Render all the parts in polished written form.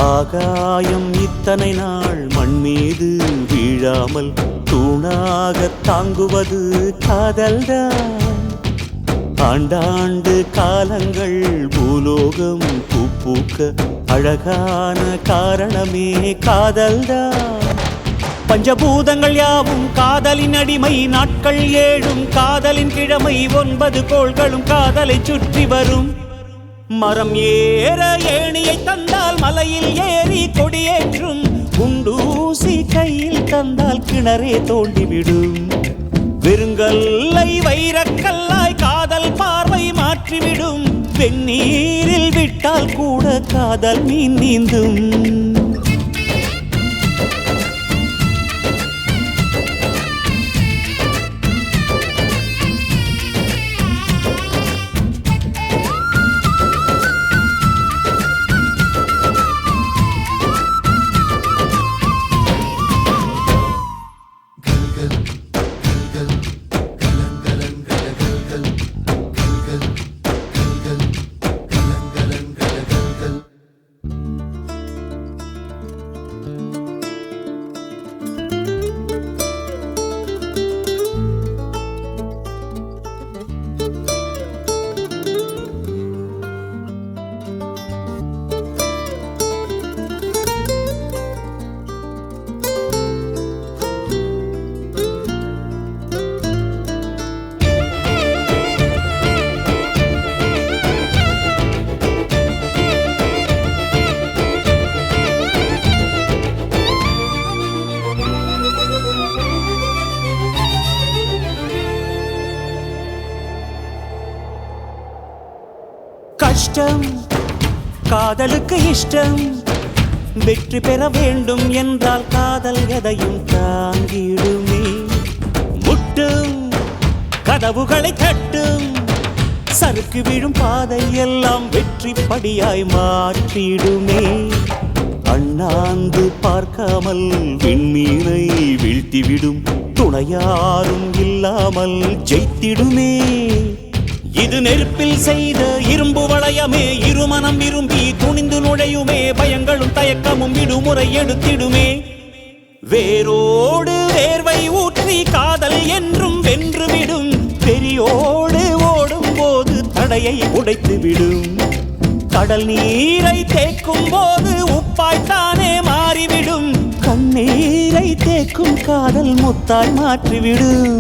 ஆகாயம் இத்தனை நாள் மண் மீது வீழாமல் தூணாக தாங்குவது காதல்தான். ஆண்டாண்டு காலங்கள் பூலோகம் பூக்க அழகான காரணமே காதல்தான். பஞ்சபூதங்கள் யாவும் காதலின் அடிமை, நாட்கள் 7 காதலின் கிழமை, 9 கோள்களும் காதலை சுற்றி வரும். மரம் ஏற ஏணியை தந்தால் மலையில் ஏறி கொடியேற்றும், குண்டூசி கையில் தந்தால் கிணறே தோண்டிவிடும். வெறுங்கல்லை வைரக்கல்லாய் காதல் பார்வை மாற்றிவிடும், வெந்நீரில் விட்டால் கூட காதல் மீன் நீந்தும். கஷ்டம் காதலுக்கு இஷ்டம், வெற்றி பெற வேண்டும் என்றால் காதல் எதையும் தாங்கிடுமே. முட்டும் கதவுகளை தட்டும், சறுக்கு விழும் பாதை எல்லாம் வெற்றி படியாய் மாற்றிடுமே. அண்ணாந்து பார்க்காமல் விண்மீனை வீழ்த்திவிடும், துணையாரும் இல்லாமல் ஜெயித்திடுமே. இது நெருப்பில் செய்த இரும்பு வளையமே, இருமனம் விரும்பி துணிந்து நுழையுமே. பயங்களும் தயக்கமும் விடுமுறை எடுத்திடுமே. வேரோடு வேர்வை ஊற்றி காதல் என்றும் வென்றுவிடும், பெரியோடு ஓடும் போது தடையை உடைத்துவிடும். கடல் நீரை தேக்கும் போது உப்பாய்த்தானே மாறிவிடும், கண்ணீரை தேக்கும் காதல் முத்தாய் மாற்றிவிடும்.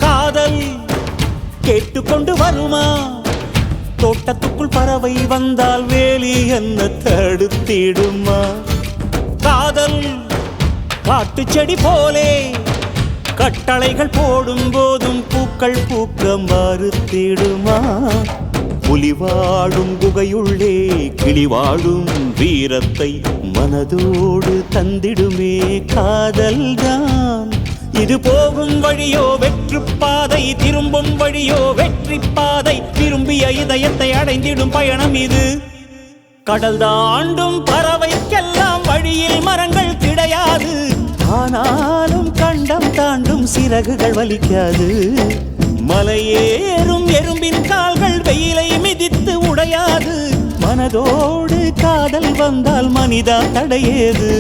காதல் கேட்டுக்கொண்டு வருமா? தோட்டத்துக்குள் பறவை வந்தால் வேலி என்ன தடுத்திடுமா? காதல் காட்டு செடி போலே கட்டளைகள் போடும் போதும் பூக்கள் பூக்க மறுத்திடுமா? புலி வாழும் குகையுள்ளே கிளி வாழும் வீரத்தை மனதோடு தந்திடுமே காதல்தான். இது போகும் வழியோ வெற்று பாதை, திரும்பும் வழியோ வெற்றி பாதை. திரும்பிய இதயத்தை அடைந்திடும் பயணம் இது. கடல் தாண்டும் பறவைக்கெல்லாம் வழியில் மரங்கள் கிடையாது, ஆனாலும் கண்டம் தாண்டும் சிறகுகள் வலிக்காது. மலையேறும் எறும்பின் கால்கள் வெயிலை மிதித்து உடையாது. மனதோடு காதல் வந்தால் மனிதா தடையேது.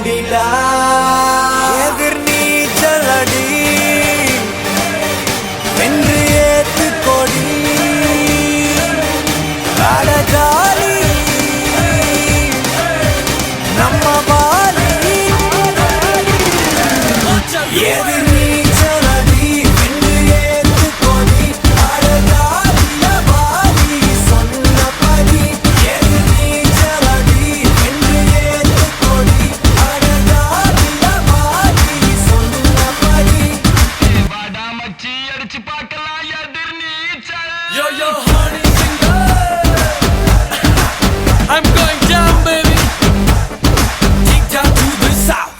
குடிடா எதிர் நீச்சலடி வென்று ஏத்து கொடி அடஜாலி நம்ம பாலி எதிர் நீச்சலடி வென்று ஏத்து கொடி அடஜாலிய பாலி சொன்னபடி எதிர் நீச்சலடி வென்று ஏத்து கொடி அடஜாலிய பாலி சொன்னபடி வாடா மச்சி அடிச்சு பார்க்கலாம் எதிர் நீச்சல். Yo, yo, honey singer. I'm going down, baby. Take down to the south.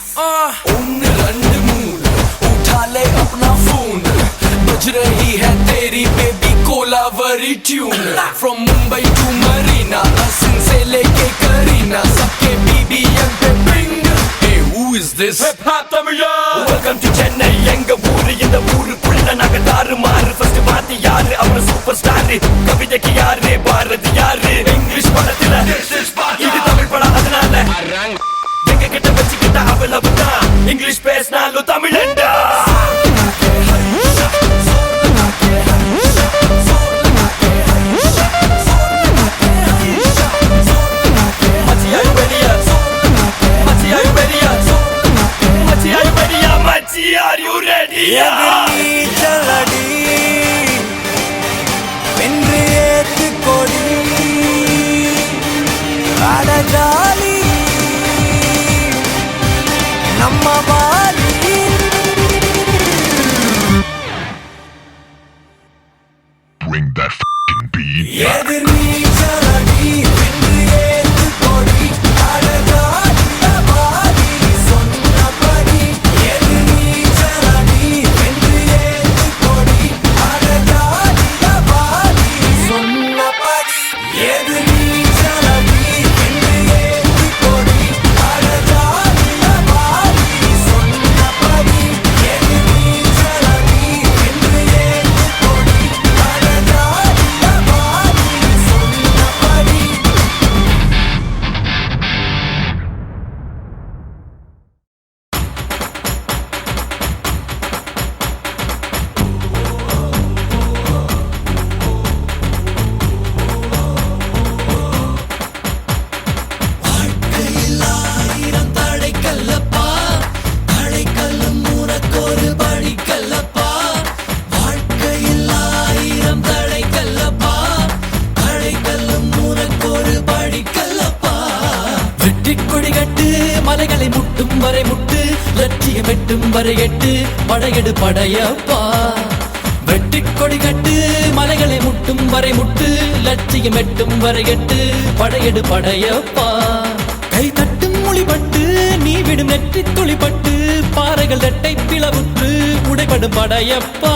उन्हें रंड मूल उठा ले अपना फोन बज रही है तेरी baby Kolaveri tune From Mumbai to Marina Hasan से लेके करीना सबके BBM पे bring Hey, who is this? Hip hop Tamizha. Welcome to Chennai எங்க ஊரு இந்த ஊருக்குள்ள நாங்க தாறுமாறு ஃபர்ஸ்ட் பாத்தி யாரு அவர் சூப்பர் ஸ்டார் கவிதைக்கு யாரு பாரதி யாரு இங்கிலீஷ் படத்துல இது தமிழ் படம் அதனால அரங். எங்க கிட்ட வச்சுக்கிட்ட அவ்வளவுதான் இங்கிலீஷ் பேசினாலும் தமிழண்டா Are you ready? நீச்சலடி வென்று ஏத்து கொடி அடஜாலி நம்ம poly Bring that f***ing beat. எதிர் நீச்சலடி வென்று ஏத்து கொடி அடஜாலிய பாலி சொன்னபடி எதிர் நீச்சலடி வென்று ஏத்து கொடி அடஜாலிய பாலி சொன்னபடி எதிர் நீச்சலடி வென்று ஏத்து கொடி அடஜாலிய பாலி சொன்னபடி எதிர் நீச்சலடி வென்று ஏத்து கொடி அடஜாலிய பாலி சொன்னபடி வாழ்க்கையில் ஆயிரம் தடைக்கல்லப்பா தடைக்கல்லும் உனக்கொரு படிக்கல்லப்பா வாழ்க்கையில் ஆயிரம் தடைக்கல்லப்பா தடைக்கல்லும் உனக்கொரு படிக்கல்லப்பா வெற்றிக் கொடி கட்டு மலைகளை முட்டும் வரை முட்டு லட்சியம் எட்டும் வரை எட்டு படையெடு படையப்பா வெற்றிக் கொடி கட்டு மலைகளை முட்டும் வரை முட்டு லட்சியம் எட்டும் வரை எட்டு படையெடு படையப்பா கை தட்டும் மொழிபட்டு நீ விடும் நெற்றி துளிப்பட்டு பாறைகள் ரெட்டை பிளவுற்று உடைபடும் படையப்பா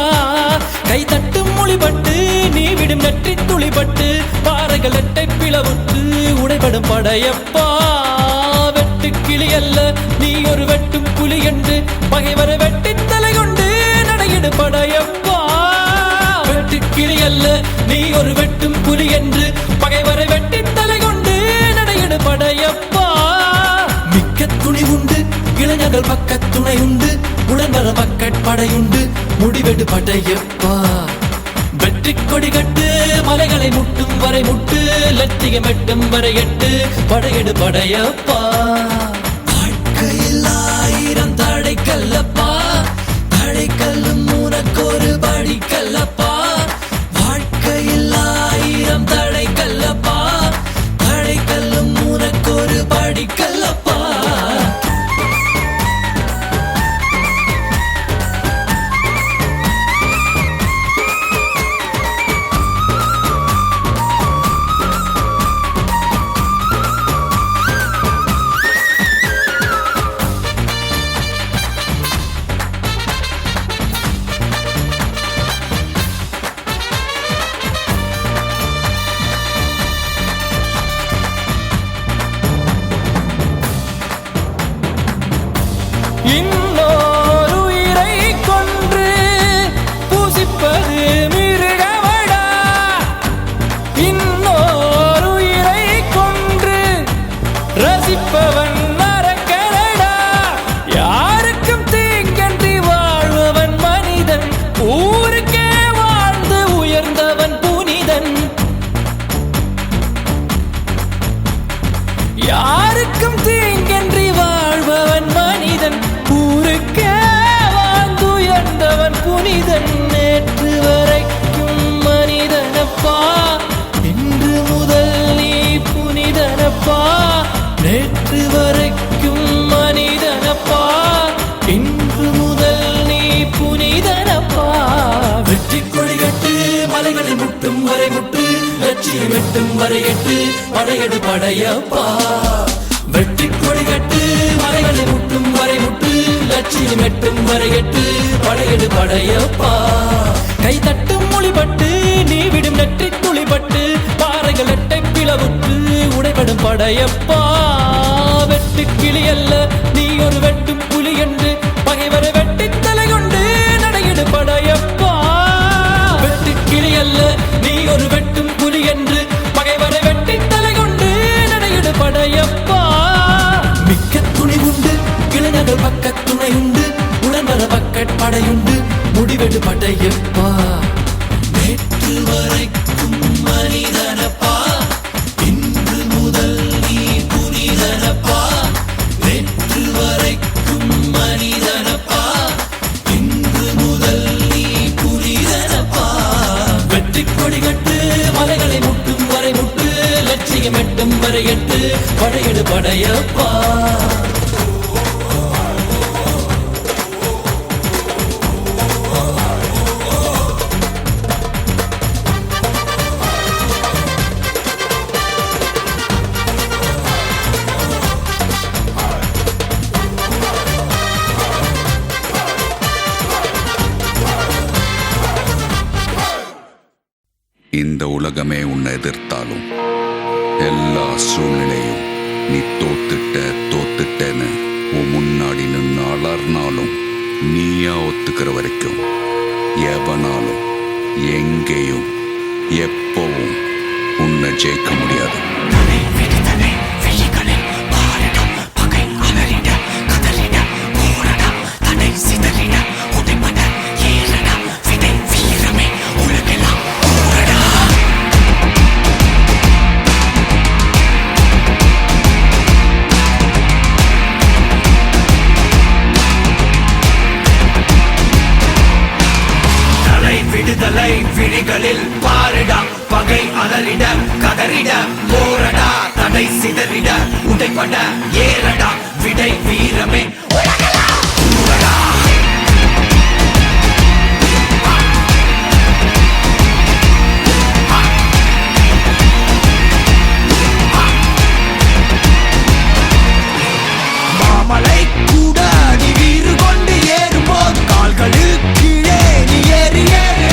கை தட்டும் மொழிபட்டு நீ விடும் நெற்றி துளிப்பட்டு பாறைகள் ரெட்டை பிளவுற்று உடைபடும் படையப்பா வெட்டு கிளி அல்ல நீ ஒரு வெட்டும் புலி என்று பகைவரை வெட்டி தலை கொண்டு நடையிடு படையப்பா வெட்டு கிளி அல்ல நீ ஒரு வெட்டும் புலி என்று பகைவரை வெட்டி தலை கொண்டு நடையிடு படையப்பா மிக்க துணி உண்டு இளைஞர்கள் பக்க துணை உண்டு உடன்வர பக்கட்படையுண்டு முடிவெடு படையப்பா வெற்றிக் கொடி கட்டு மலைகளை முட்டும் வரை முட்டு லட்சியம் எட்டும் வரை எட்டு படையெடு படையப்பா வாழ்க்கையில் ஆயிரம் தடைக்கல்லப்பா தடைக்கல்லும் உனக்கொரு படிக்கல்லப்பா வாழ்க்கையில் ஆயிரம் தடைக்கல்லப்பா தடைக்கல்லும் உனக்கொரு படிக்கல்லப்பா யாருக்கும் தீங்கன்றி வாழ்பவன் மனிதன், ஊருக்கே வாழ்ந்துயர்ந்தவன் புனிதன். நேற்று வரைக்கும் மனிதனப்பா, இன்று முதல் நீ புனிதனப்பா. நேற்று வரைக்கும் மனிதனப்பா, இன்று முதல் நீ புனிதனப்பா. வெற்றி கொடி கட்டு, மலைகளை முட்டும் வரை முட்டு, லட்சியம் எட்டும் வரை எட்டு, படையெடு படையப்பா. வெற்றி கொடி கட்டு, மலைகளை முட்டும் வரை முட்டு, லட்சியம் எட்டும் வரை எட்டு, படையெடு படையப்பா. கை தட்டும் மொழிபட்டு, நீ விடும் நெற்றி துளிபட்டு, பாறைகள் எட்டை பிளவுற்று உடைபடும் படையப்பா. வெட்டு கிளி அல்ல நீ ஒரு வெட்டும் புலி என்று, பகைவரை வெட்டி தலை கொண்டு நடையிடு படையப்பா. வெட்டு கிளி அல்ல நீ ஒரு வெட்டும் புலி என்று, பகைவரை வெட்டி தலை கொண்டு நடையிடு படையப்பா. மிக்க துணி உண்டு, இளைஞர்கள் பக்க துணை உண்டு, உடன்பட பக்க படையுண்டு, முடிவெடு படையப்பா. நேற்று வரைக்கும் மனிதனப்பா, இன்று முதல் நீ புனிதனப்பா. நேற்று வரைக்கும் மனிதனப்பா, இன்று முதல் நீ புனிதனப்பா. வெற்றி கொடி கட்டு, மலைகளை முட்டும் வரை முட்டு, லட்சியம் எட்டும் வரை எட்டு, படையெடு படையப்பா. இந்த உலகமே உன்னை எதிர்த்தாலும், எல்லா சூழ்நிலையும் நீ தோத்துட்டேன்னு உன் முன்னாடி நின்று அலர்னாலும், நீயா ஒத்துக்கிற வரைக்கும் எவனாலும் எங்கேயும் எப்பவும் உன்னை ஜெயிக்க முடியாது. விடுதலை விழிகளில் பாருடா, பகை அலறிட கதறிட போரடா, தடை சிதறிட உடைபட ஏறடா, விடை வீரமே ஊரடா. மாமலை கூட நீ வீறு கொண்டு ஏறும்போது, கால்களில் கீழே நீ ஏறி ஏறு.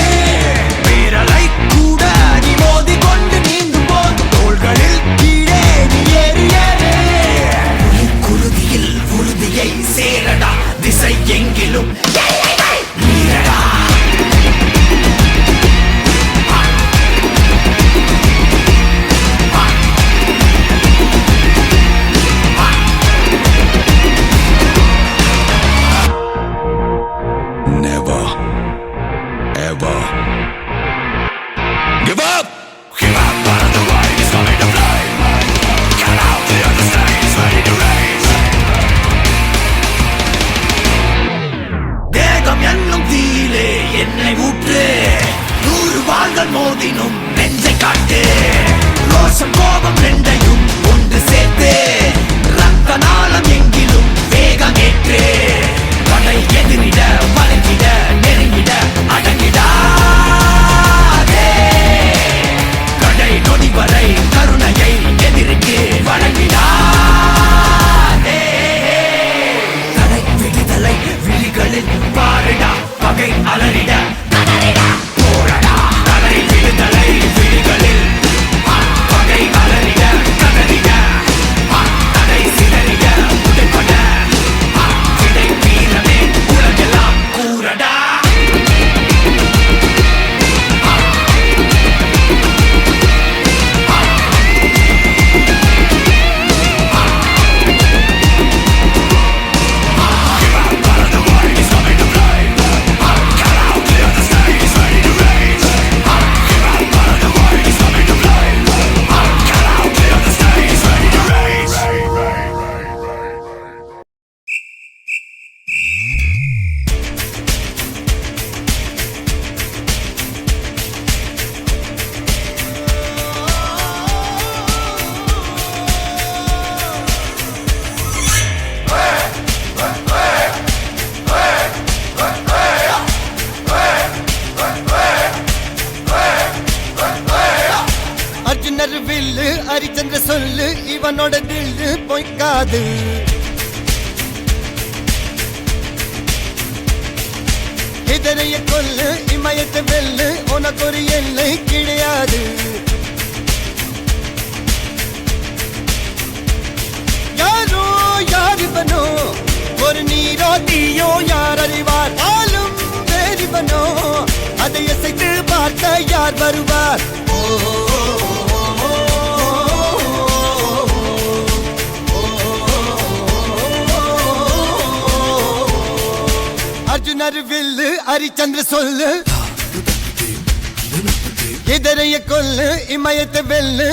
பேரலை கூட நீ மோதி கொண்டு நீந்தும் போது, தோள்களில் கீழே நீ ஏறி ஏறு. குருதியில் உறுதியை சேர ஹரிச்சந்திர சொல்லு இவனோட தில்லு பொய்க்காது. இதனைய கொல்லு இமயத்தை வெல்லு உனக்கு ஒரு எல்லை கிடையாது. யாரோ யார் இவனோ ஒரு நீரோ தீயோ யார் அறிவார். ஆளும் வேறிவனோ அதை அசைத்து பார்த்த யார் வருவார். அர்ஜுனர் வில்லு ஹரிச்சந்திர சொல்லு இதரைய கொல்லு இமயத்தை வெல்லு.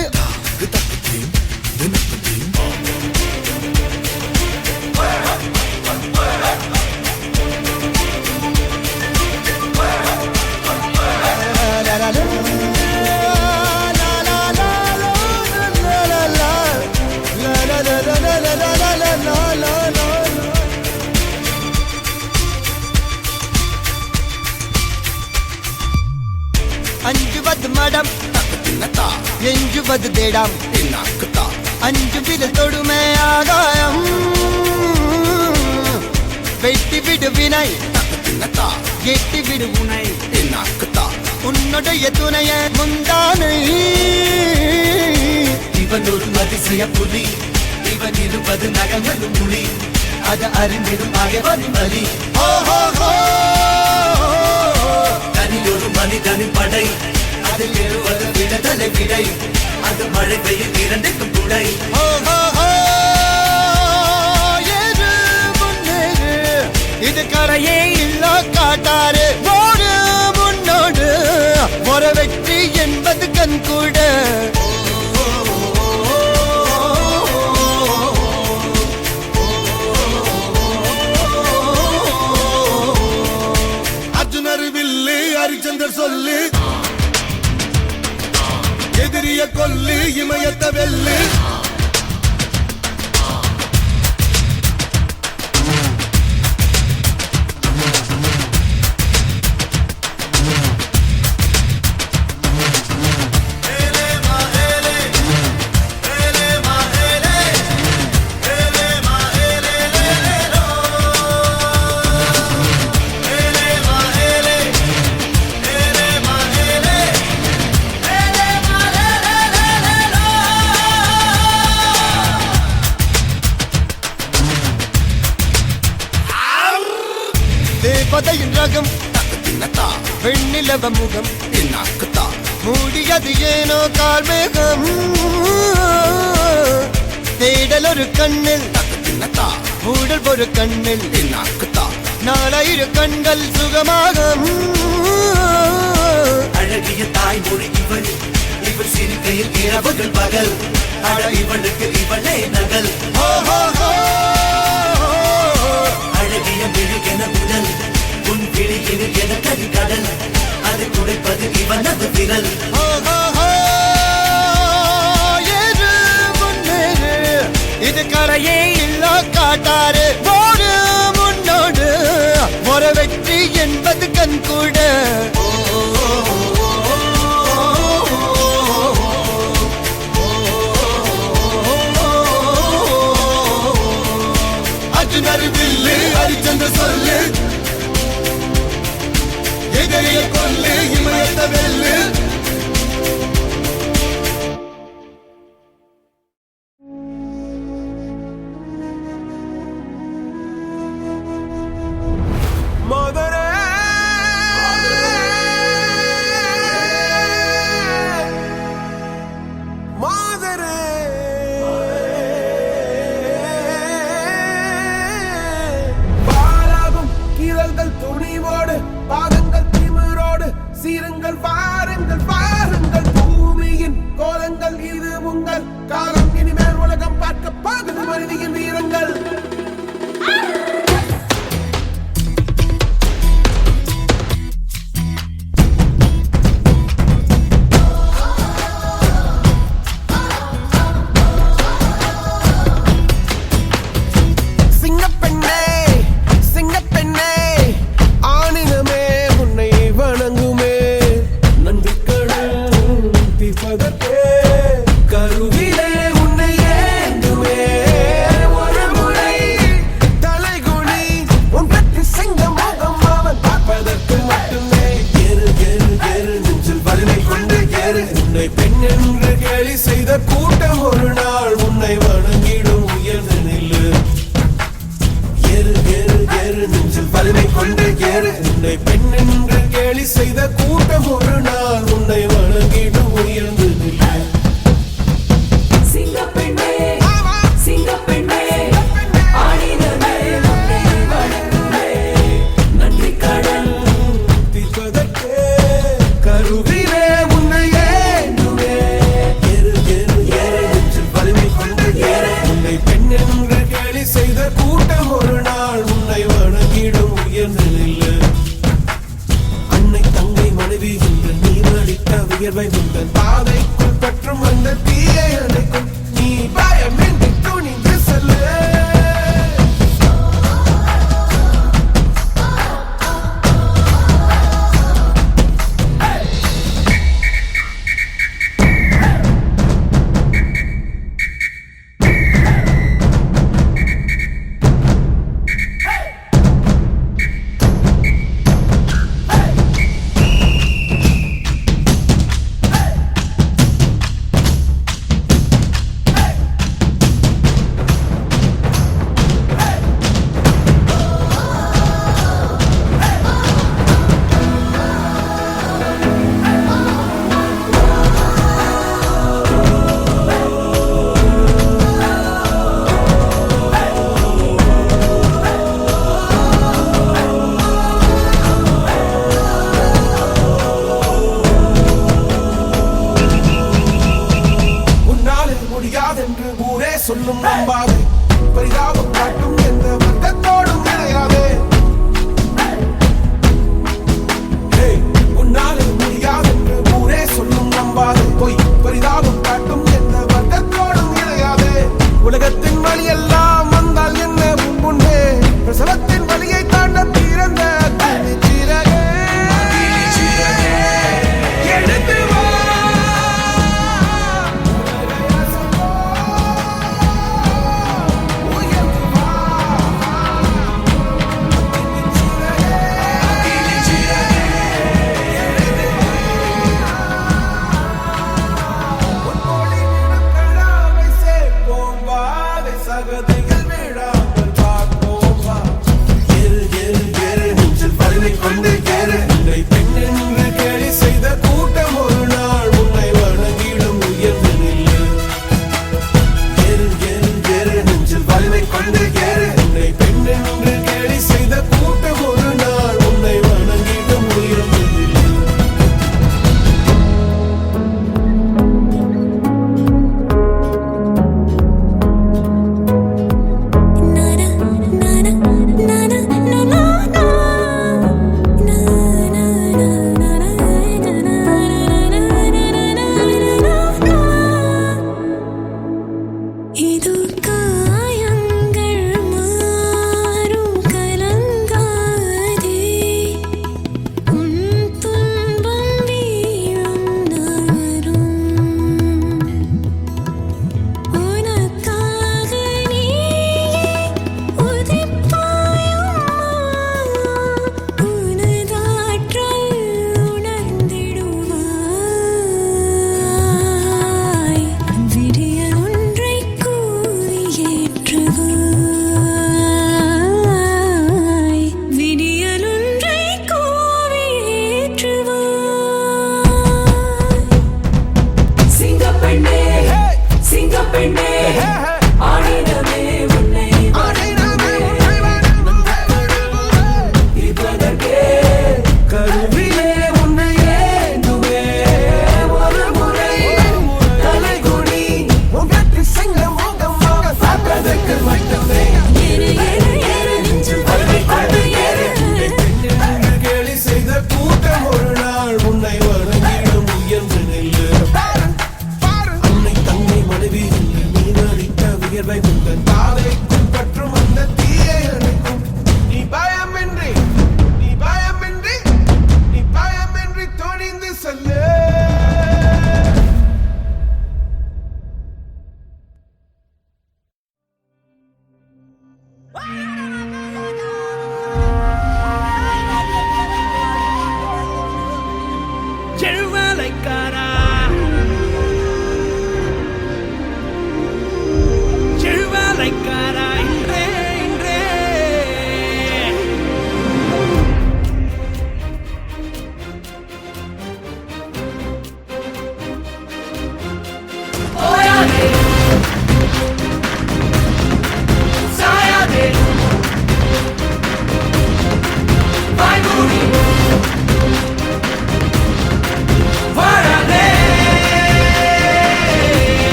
அஞ்சுவது மடம் எஞ்சுவது தேடம் அஞ்சு விரல் தொடுமே ஆகாயம். வெட்டி விடு வினை எட்டி விடு உனை உன்னுடைய துணைய முந்தானை. இவன் ஒரு அதிசய புலி இவன் இருப்பது நகங்களும் புலி அது அறிந்திடும் ஆகவன் வலி. தனி ஒரு மனிதனின் படை அதில் எழுவது விடுதலை விடை அது மழை பெய்யும் இரண்டுக்கும் துணை. இது கரையே இல்ல காட்டாரு ஓடு முன்னோடு ஒரு வெற்றி என்பது கண் கூட. அர்ஜுனர் வில்லு ஹரிச்சந்தர் சொல்லு எதிரிய கொல்லு இமயத்தை வெல்லு. தேவதையின் ரகம் வெண்ணிலவ முகம் மூடியது ஏனோ கார்மேகம். தேடல் ஒரு கண்ணில் மூடல் ஒரு கண்ணில் நாலாயிர கண்கள் சுகமாக. அழகிய தாய்மொழி இவள் இவள் சிரிக்கையில் இரவுகள் பகல் அழ இவளுக்கு இவளே நகல். அழகிய மெழுகென உடல் உன் விழியில் என கரிகடல் அதை துடைப்பது இவனது விரல். இது கரையே இல்ல காட்டாரு ஓடு முன்னோடு ஒரு வெற்றி என்பது கண் கூட. அர்ஜுனர் வில்லு ஹரிச்சந்திர சொல்லு எதிரிய கொல்லு இமயத்தை வெல்லு. துணிவோடு பாதங்கள் திமிரோடு சீருங்கள் பாருங்கள் பாருங்கள் பூமியின் கோலங்கள் இது உங்கள் காலம். இனிமேல் உலகம் பார்க்க போகுது மனிதியின் வீரங்கள். கருவிலே செய்த கூட்டம் ஒரு நாள் உன்னை வணங்கிடும் உயர்ந்து நில்லு ஏறு ஏறு ஏறு நெஞ்சில் வலிமை கொண்டு ஏறு உன்னை பெண் என்று கேலி செய்த கூட்டம் ஒரு நாள் உன்னை வணங்கிடும் உயர்ந்து நில்லு சிங்கப்பெண்ணே சிங்கப்பெண்ணே ஆடினமே உன்னை வணங்குமே நன்றி கடன் தீர்ப்பதற்கே கருவிலே உன்னை ஏந்துமே ஏறு ஏறு ஏறு நெஞ்சில் வலிமை கொண்டு ஏறு உன்னை பெண் என்று கேலி செய்த கூட்டம் ஒரு நாள் உன்னை வணங்கிடும் உயர்ந்து நில்லு அன்னை தங்கை மனைவி என்று நீ நடித்த வியர்வை உங்கள் பாதைக்குள் பற்றும் அந்த தீயை அணைக்கும் நீ பயமின்றி துணிந்து செல்லு முடியாதென்று ஊரே சொல்லும் நம்பாது பரிதாபம் காட்டும் எந்த வர்க்கத்தோடும் இணையாதே உன்னாலே முடியாதென்று ஊரே சொல்லும் நம்பாது பொய் பரிதாபம் காட்டும் எந்த வர்க்கத்தோடும் இணையாதே உலகத்தின் வழி எல்லாம் வந்தால் என்ன உண்டே பிரசவத்தின் வழியை தாண்ட பிறந்த எடுத்து வா சகதிகள் விழாமல் பார்ப்போம் வா ஏறு ஏறு ஏறு நெஞ்சில் வலிமை கொண்டு ஏறு உன்னை பெண் என்று கேலி செய்த கூட்டம் ஒரு நாள் உன்னை வணங்கிடும் உயர்ந்து நில்லு ஏறு ஏறு ஏறு நெஞ்சில் வலிமை கொண்டு ஏறு உன்னை பெண் என்று கேலி செய்த கூட்டம் ஒரு நாள் உன்னை வணங்கிடும் உயர்ந்து நில்லு இது காயங்கள் மாறும் கலங்காதே உன் துன்பம் வீழும் நகரும் உனக்காக நீயே உதிப்பாயும் உனதாற்றல் உணர்ந்திடுவாய் விடிய ஒன்றை கூறி ஏற்றுவாய் விடியல் ஒன்றை கூறி ஏற்றுவாய் சிங்கப்பெண்ணே சிங்கப்பெண்ணே ஆடினமே உன்னை இப்பதற்கே கருவிலே உன்னை ஏந்துவே ஒரு முறை தலைகுனி உங்கட்டு சிங்கம் முகமாக பார்த்ததற்கு மட்டுமே ஏறு ஏறு ஏறு நெஞ்சில் வலிமை கொண்டு ஏறு என்று கேலி செய்த கூட்டம் ஒரு நாள் உன்னை வணங்கிடும் உயர்ந்து நில்லு அன்னை தங்கை மனைவி என்று நீ நடித்த வியர்வை உங்கள் பாதைக்குள் பற்றும் அந்த தீயை அணைக்கும் நீ பயமின்றி நீ பயமின்றி நீ பயமின்றி துணிந்து செல்லு செழுமலைக்காரா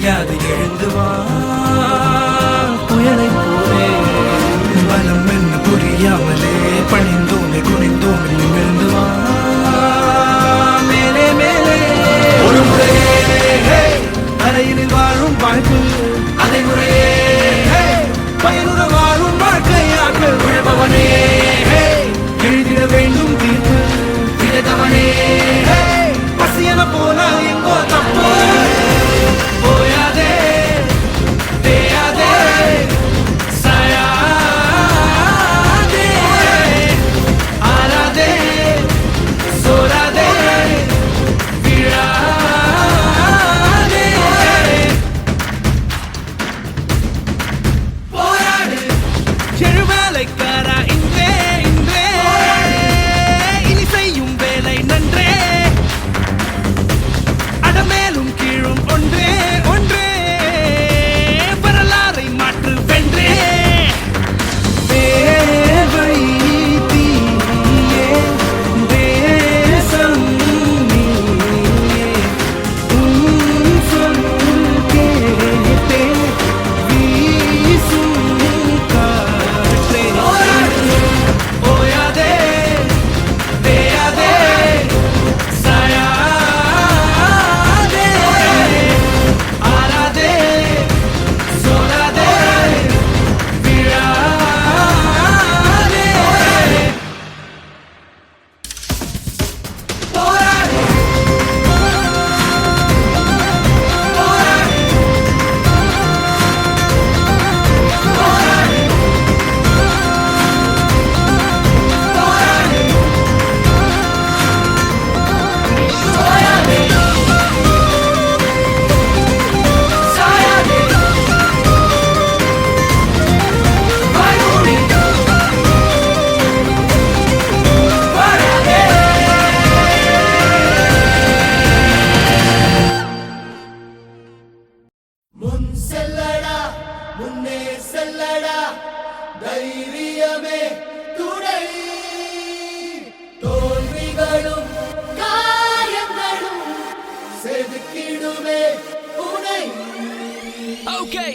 தெரியாது எழுந்து வா புயலை போலே பலம் என்ன புரியாமலே பணிந்தோமே குனிந்தோமே நிமிர்ந்து வா மேலே மேலே ஒரு முறையே அறையினில் வாழும் வாழ்வு அதை முறையே பயனுற வாழும் வாழ்க்கையாக விழுபவனே எழுதிட வேண்டும் தீர்ப்பு விழுதவனே பசியன போல எங்கோ தப்பு போயாதே தேயாதே சாயாதே ஆராதே சோராதே விழாதே போராடு எழுவேலைக்காரா இன்றே இன்றே இனி செய்யும் வேலை நன்றே அடமேலும் கீழும் ஒன்றே ஒன்றே வரலாறை மாற்று வென்றே தேவை தீயே தேசம் நீயே உன் சொல் கேட்டே வீசும் காற்றே ஓயாதே தேயாதே சாயாதே ஆராதே சோராதே விழாதே போராடு முன் செல்லடா முன்னே செல்லடா தைரியமே துணை தோல்விகளும் காயங்களும் செதுக்கிடுமே உனை Okay.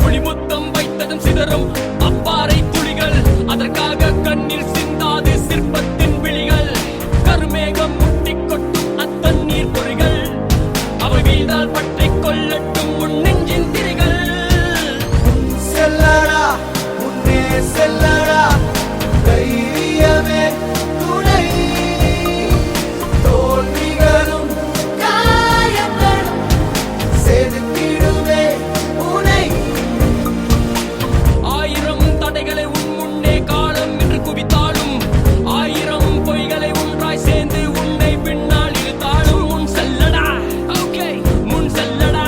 புலிமுத்தம் வைத்ததும் சிதறும் அப்பாறை துளிகள் அதற்காக கண்ணீர் சிந்தாது சிற்பத்தின் விழிகள் கருமேகம் முட்டிக் கொட்டும் அத்தண்ணீர் பொறிகள் அவை வீழ்ந்தால் பற்றிக் கொள்ளட்டும் உன் நெஞ்சின் திரிகள் செல்லடா முன்னே செல்லடா தைரியமே துணை தோல்விகளும் காயங்களும் செதுக்கிடுமே உனை ஆயிரம் தடைகளை உன் முன்னே காலம் என்று குவித்தாலும் ஆயிரம் பொய்களை ஒன்றாய் சேர்ந்து உன்னை பின்னால் இழுத்தாலும் முன் செல்லடா ஓகே முன் செல்லடா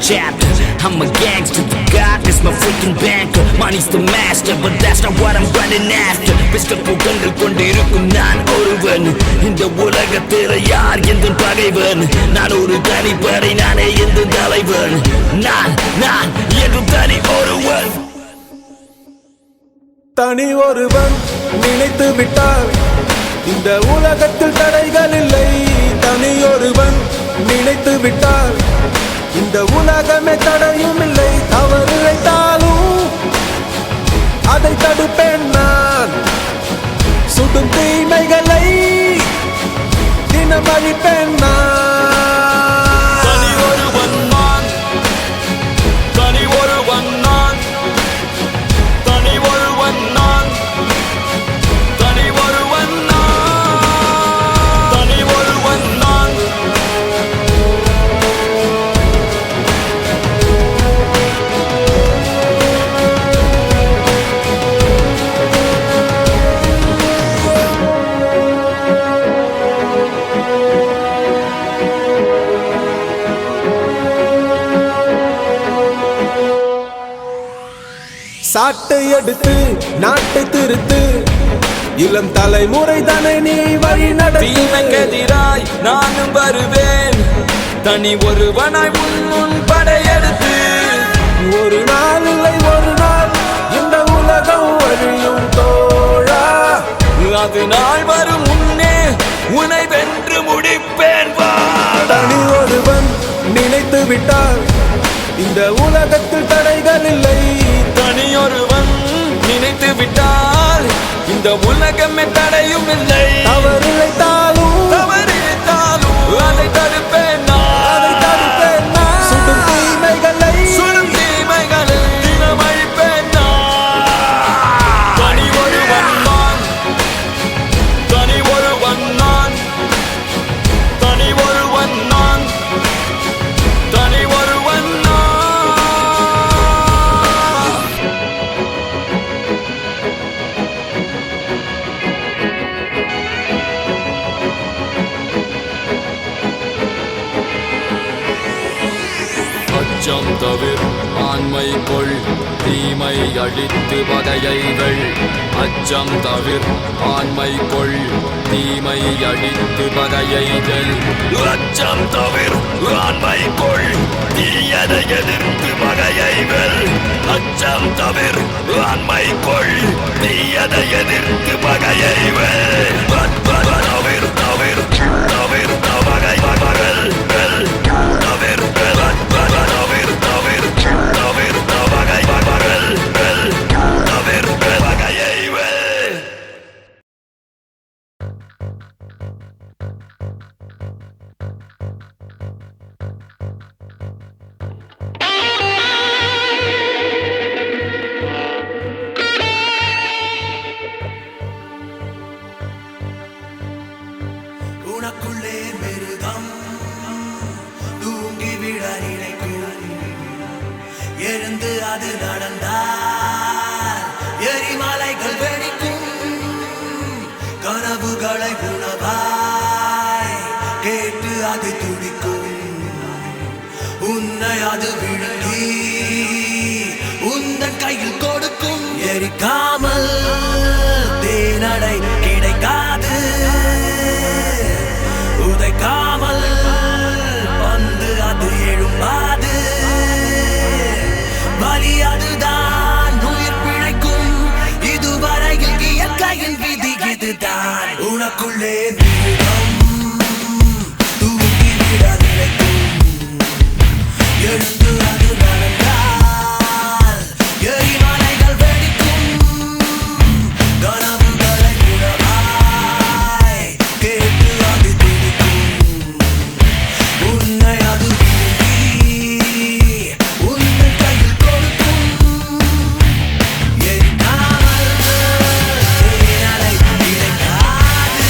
chapter. I'm a gangster, the god is my freaking banker. Money's the master, but that's not what I'm running after. Pistol புகழ்ந்து கொண்டிருக்கும் நான் ஒருவன். இந்த உலகத்தில் யார் எந்த பகைவன்? நான் ஒரு தனிப்படை, நானே எந்த தலைவன். நான் என்று தனி ஒருவன். தனி ஒருவன் நினைத்து விட்டால் இந்த உலகத்தில் தடைகள் இல்லை. தனி ஒருவன் நினைத்து விட்டால் இந்த உலகமே தடையும் இல்லை. தவறு இழைத்தாலும் அதை தடுப்பேன் நான். சுடும் தீமைகளை தினம் அழிப்பேன் நான். தனி ஒருவன் நான், தனி ஒருவன் நான், தனி ஒருவன் நான், தனி ஒருவன் நான், தனி ஒருவன் நான். சாட்டை எடுத்து நாட்டை திருத்து. இளம் தலைமுறை தானே நீ வழி நடத்து. தீமைக்கெதிராய் நானும் வருவேன், தனி ஒருவனாய் உன் படையெடுத்து. ஒரு நாள் இல்லை ஒரு நாள் இந்த உலகம் வழியும் தோழா. அது நாள் வரும் முன்னே உன்னை வென்று முடிப்பேன் வா. தனி ஒருவன் நினைத்து விட்டால் இந்த உலகத்தில் தடைகள் இல்லை. தனி ஒருவன் நினைத்து விட்டால் இந்த உலகமே தடையும் இல்லை. தவறு இழைத்தாலும் அதை தடுப்பேன் அதை தடுப்பேன் நான். சுடும் தீமைகளை சுடும் தீமைகளை தினம் அழிப்பேன் நான். தனி ஒருவன் நான், தனி ஒருவன் நான், தனி ஒருவன் நான், தனி ஒருவன் நான். அச்சம் தவிர் ஆண்மை கொள், தீமை அழித்து பகையைகள். அச்சம் தவிர் ஆண்மை கொள், தீமை அழித்து பகையைகள். அச்சம் தவிர் ஆண்மை கொள், தீயதை எதிர்த்து பகையைகள். அச்சம் தவிர் ஆண்மை கொள், தீயதை எதிர்த்து பகையைகள். தவிர் தவிர் தவிர் பகை பகல் தவிர் தவிர் தவிர் தவிர் பகை பகல் தவிர் பகையைகள். உனக்குள்ளே மிருகம் தூங்கிவிட நினைக்கும். எழுந்து அது நடந்தால் எரிமலைகள் வெடிக்கும். கனவுகளை உணவாய் கேட்டு அது துடிக்கும். உன்னை அது விழுங்கி உந்தன் கையில் கொடுக்கும். எரிக்காமல் தேனடை கிடைக்காது. உதைக்காமல் வந்து அது எழும்பாது. வலி அதுதான் உயிர் பிழைக்கும். இதுவரையில் இயற்கையின் விதி இதுதான். உனக்குள்ளே மிருகம் தூங்கிவிட நினைக்கும். எழுந்து அது நடந்தால் எரிமலைகள் வெடிக்கும். கனவுகளை உணவாய் கேட்டு அது துடிக்கும். உன்னை அது விழுங்கி உந்தன் கையில் கொடுக்கும். எரிக்காமல் தேனலை கிடைக்காது.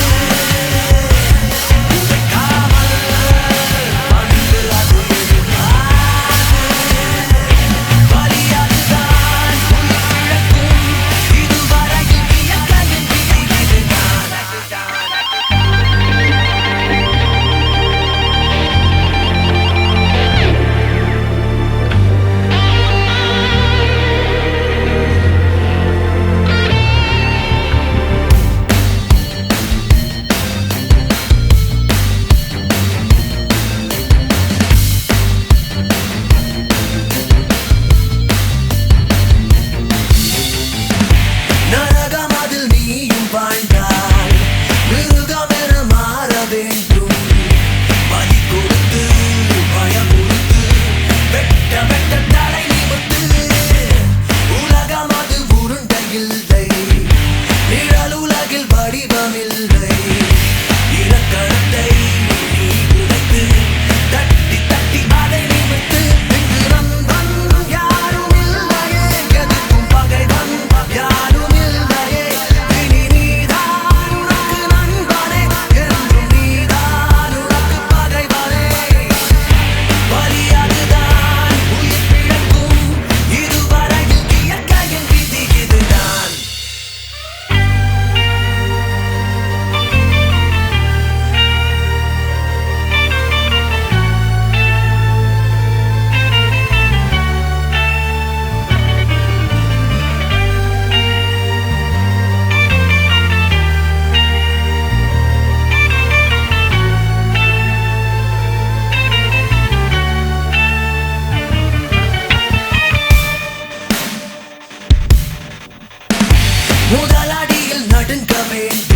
நடுங்க வேண்டும்